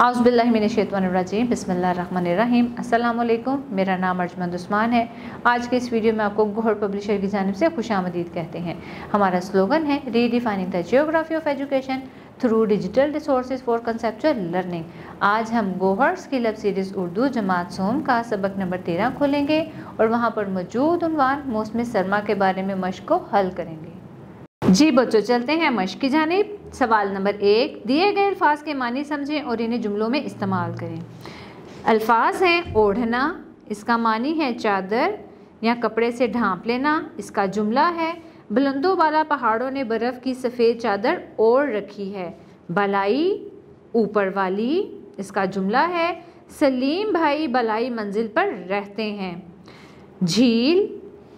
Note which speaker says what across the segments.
Speaker 1: औज़ुबिल्लाहिमिनश्शैतानिर्रजीम बिस्मिल्लाहिर्रहमानिर्रहीम। अस्सलाम वालेकुम। मेरा नाम अर्जमंद उस्मान है। आज के इस वीडियो में आपको गौहर पब्लिशर की जानिब से खुशामदीद कहते हैं। हमारा स्लोगन है redefining the geography of education through digital resources for conceptual learning. आज हम Gauhar skill up series Urdu जमात सोम का सबक नंबर 13 खोलेंगे और वहाँ पर मौजूद उन्वान मौसम सरमा के बारे में मश्क को हल करेंगे। जी बच्चों, चलते हैं मश्क की जानिब। सवाल नंबर 1, दिए गए अल्फाज के मानी समझें और इन्हें जुमलों में इस्तेमाल करें। अल्फाज हैं ओढ़ना, इसका मानी है चादर या कपड़े से ढांप लेना। इसका जुमला है बुलंदों वाला पहाड़ों ने बर्फ़ की सफ़ेद चादर ओढ़ रखी है। बलाई ऊपर वाली, इसका जुमला है सलीम भाई बलाई मंजिल पर रहते हैं। झील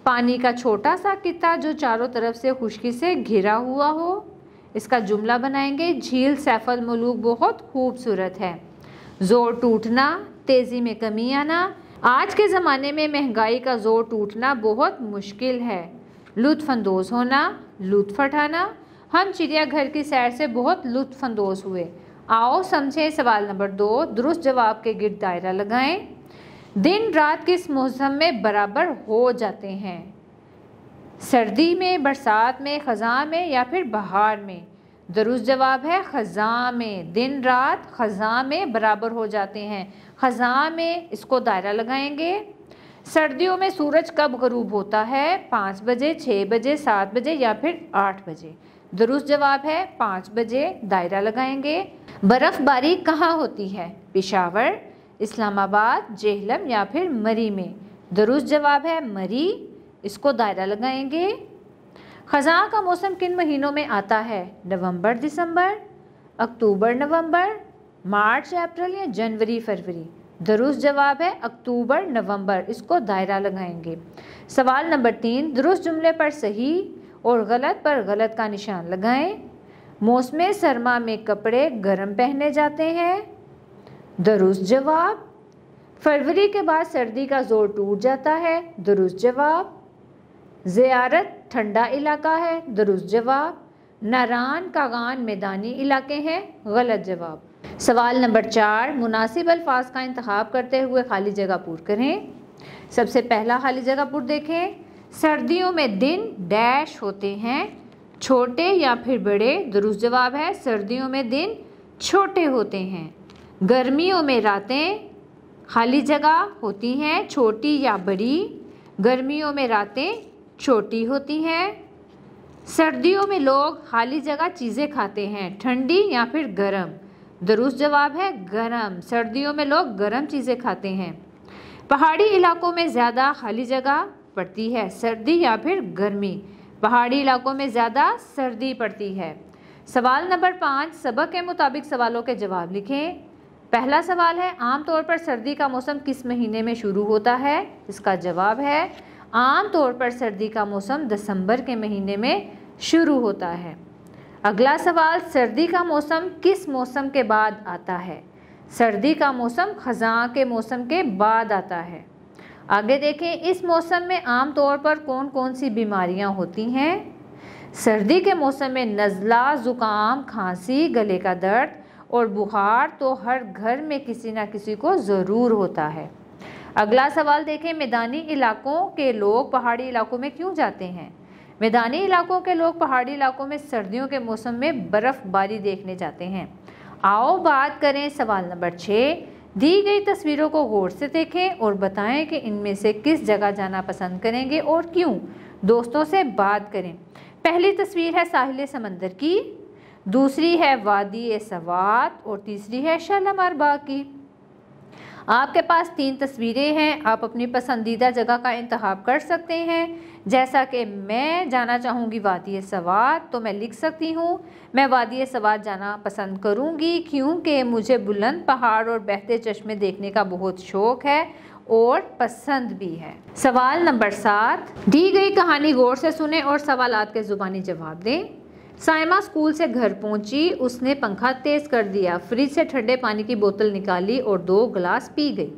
Speaker 1: पानी का छोटा सा किता जो चारों तरफ से खुश्की से घिरा हुआ हो। इसका जुमला बनाएंगे झील सैफल मुलूक बहुत खूबसूरत है। जोर टूटना, तेज़ी में कमी आना। आज के ज़माने में महंगाई का जोर टूटना बहुत मुश्किल है। लुत्फ़अंदोज़ होना, लुत्फ़ उठाना। हम चिड़ियाघर की सैर से बहुत लुत्फ़अंदोज़ हुए। आओ समझें सवाल नंबर 2, दुरुस्त जवाब के गिर्द दायरा लगाएं। दिन रात किस मौसम में बराबर हो जाते हैं? सर्दी में, बरसात में, ख़ज़ां में या फिर बहार में? दुरुस्त जवाब है ख़ज़ां में। दिन रात ख़ज़ां में बराबर हो जाते हैं। ख़ज़ां में, इसको दायरा लगाएंगे। सर्दियों में सूरज कब ग़रूब होता है? 5 बजे, 6 बजे, 7 बजे या फिर 8 बजे? दुरुस्त जवाब है 5 बजे, दायरा लगाएंगे। बर्फ़बारी कहाँ होती है? पेशावर, इस्लामाबाद, जेहलम या फिर मरी में? दुरुस्त जवाब है मरी, इसको दायरा लगाएंगे। ख़ज़ां का मौसम किन महीनों में आता है? नवंबर दिसंबर, अक्टूबर नवंबर, मार्च अप्रैल या जनवरी फरवरी? दुरुस्त जवाब है अक्टूबर नवंबर, इसको दायरा लगाएंगे। सवाल नंबर 3, दुरुस्त जुमले पर सही और गलत पर गलत का निशान लगाएं। मौसम सरमा में कपड़े गर्म पहने जाते हैं। दुरुस्त जवाब। फरवरी के बाद सर्दी का जोर टूट जाता है। दुरुस्त जवाब। ज़ियारत ठंडा इलाका है। दुरुस्त जवाब। नारान कागान मैदानी इलाके हैं। गलत जवाब। सवाल नंबर 4, मुनासिब अल्फाज का इंतखाब करते हुए खाली जगह पूर करें। सबसे पहला खाली जगह पूर देखें। सर्दियों में दिन डैश होते हैं, छोटे या फिर बड़े? दुरुस्त जवाब है सर्दियों में दिन छोटे होते हैं। गर्मियों में रातें खाली जगह होती हैं, छोटी या बड़ी? गर्मियों में रातें छोटी होती हैं। सर्दियों में लोग खाली जगह चीज़ें खाते हैं, ठंडी या फिर गर्म? दुरुस्त जवाब है गर्म, सर्दियों में लोग गर्म चीज़ें खाते हैं। पहाड़ी इलाकों में ज़्यादा खाली जगह पड़ती है, सर्दी या फिर गर्मी? पहाड़ी इलाकों में ज़्यादा सर्दी पड़ती है। सवाल नंबर 5, सबक के मुताबिक सवालों के जवाब लिखें। पहला सवाल है आम तौर पर सर्दी का मौसम किस महीने में शुरू होता है? इसका जवाब है आम तौर पर सर्दी का मौसम दिसंबर के महीने में शुरू होता है। अगला सवाल, सर्दी का मौसम किस मौसम के बाद आता है? सर्दी का मौसम ख़ज़ां के मौसम के बाद आता है। आगे देखें, इस मौसम में आम तौर पर कौन कौन सी बीमारियां होती हैं? सर्दी के मौसम में नज़ला, ज़ुकाम, खांसी, गले का दर्द और बुखार तो हर घर में किसी ना किसी को ज़रूर होता है। अगला सवाल देखें, मैदानी इलाकों के लोग पहाड़ी इलाकों में क्यों जाते हैं? मैदानी इलाकों के लोग पहाड़ी इलाकों में सर्दियों के मौसम में बर्फ़बारी देखने जाते हैं। आओ बात करें सवाल नंबर 6, दी गई तस्वीरों को गौर से देखें और बताएं कि इनमें से किस जगह जाना पसंद करेंगे और क्यों। दोस्तों से बात करें। पहली तस्वीर है साहिल समंदर की, दूसरी है वादी सवात और तीसरी है शालामार बाग की। आपके पास 3 तस्वीरें हैं, आप अपनी पसंदीदा जगह का इंतखाब कर सकते हैं। जैसा कि मैं जाना चाहूँगी वादी सवात, तो मैं लिख सकती हूँ मैं वादी सवात जाना पसंद करूँगी क्योंकि मुझे बुलंद पहाड़ और बहते चश्मे देखने का बहुत शौक़ है और पसंद भी है। सवाल नंबर 7, दी गई कहानी गौर से सुने और सवालात के ज़ुबानी जवाब दें। साइमा स्कूल से घर पहुंची, उसने पंखा तेज़ कर दिया, फ्रिज से ठंडे पानी की बोतल निकाली और 2 गिलास पी गई।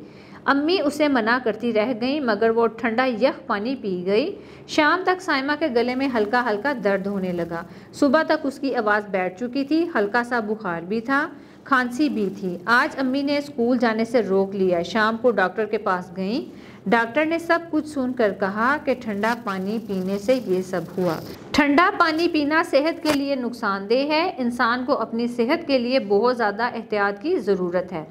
Speaker 1: अम्मी उसे मना करती रह गई मगर वो ठंडा यख पानी पी गई। शाम तक साइमा के गले में हल्का हल्का दर्द होने लगा। सुबह तक उसकी आवाज़ बैठ चुकी थी, हल्का सा बुखार भी था। खांसी भी थी। आज अम्मी ने स्कूल जाने से रोक लिया। शाम को डॉक्टर के पास गई। डॉक्टर ने सब कुछ सुनकर कहा कि ठंडा पानी पीने से ये सब हुआ। ठंडा पानी पीना सेहत के लिए नुकसानदेह है। इंसान को अपनी सेहत के लिए बहुत ज़्यादा एहतियात की ज़रूरत है।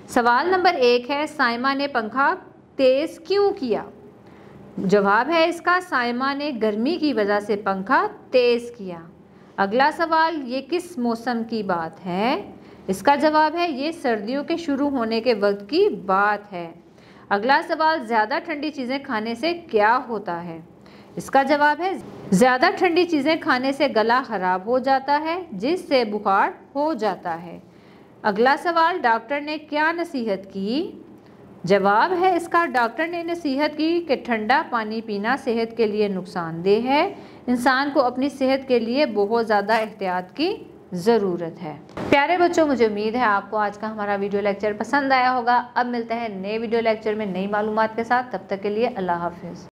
Speaker 1: सवाल नंबर 1 है, साइमा ने पंखा तेज़ क्यों किया? जवाब है इसका, साइमा ने गर्मी की वजह से पंखा तेज़ किया। अगला सवाल, ये किस मौसम की बात है? इसका जवाब है ये सर्दियों के शुरू होने के वक्त की बात है। अगला सवाल, ज़्यादा ठंडी चीज़ें खाने से क्या होता है? इसका जवाब है ज़्यादा ठंडी चीज़ें खाने से गला ख़राब हो जाता है, जिससे बुखार हो जाता है। अगला सवाल, डॉक्टर ने क्या नसीहत की? जवाब है इसका, डॉक्टर ने नसीहत की कि ठंडा पानी पीना सेहत के लिए नुकसानदेह है। इंसान को अपनी सेहत के लिए बहुत ज़्यादा एहतियात की ज़रूरत है। प्यारे बच्चों, मुझे उम्मीद है आपको आज का हमारा वीडियो लेक्चर पसंद आया होगा। अब मिलते हैं नए वीडियो लेक्चर में नई मालूमात के साथ। तब तक के लिए अल्लाह हाफिज़।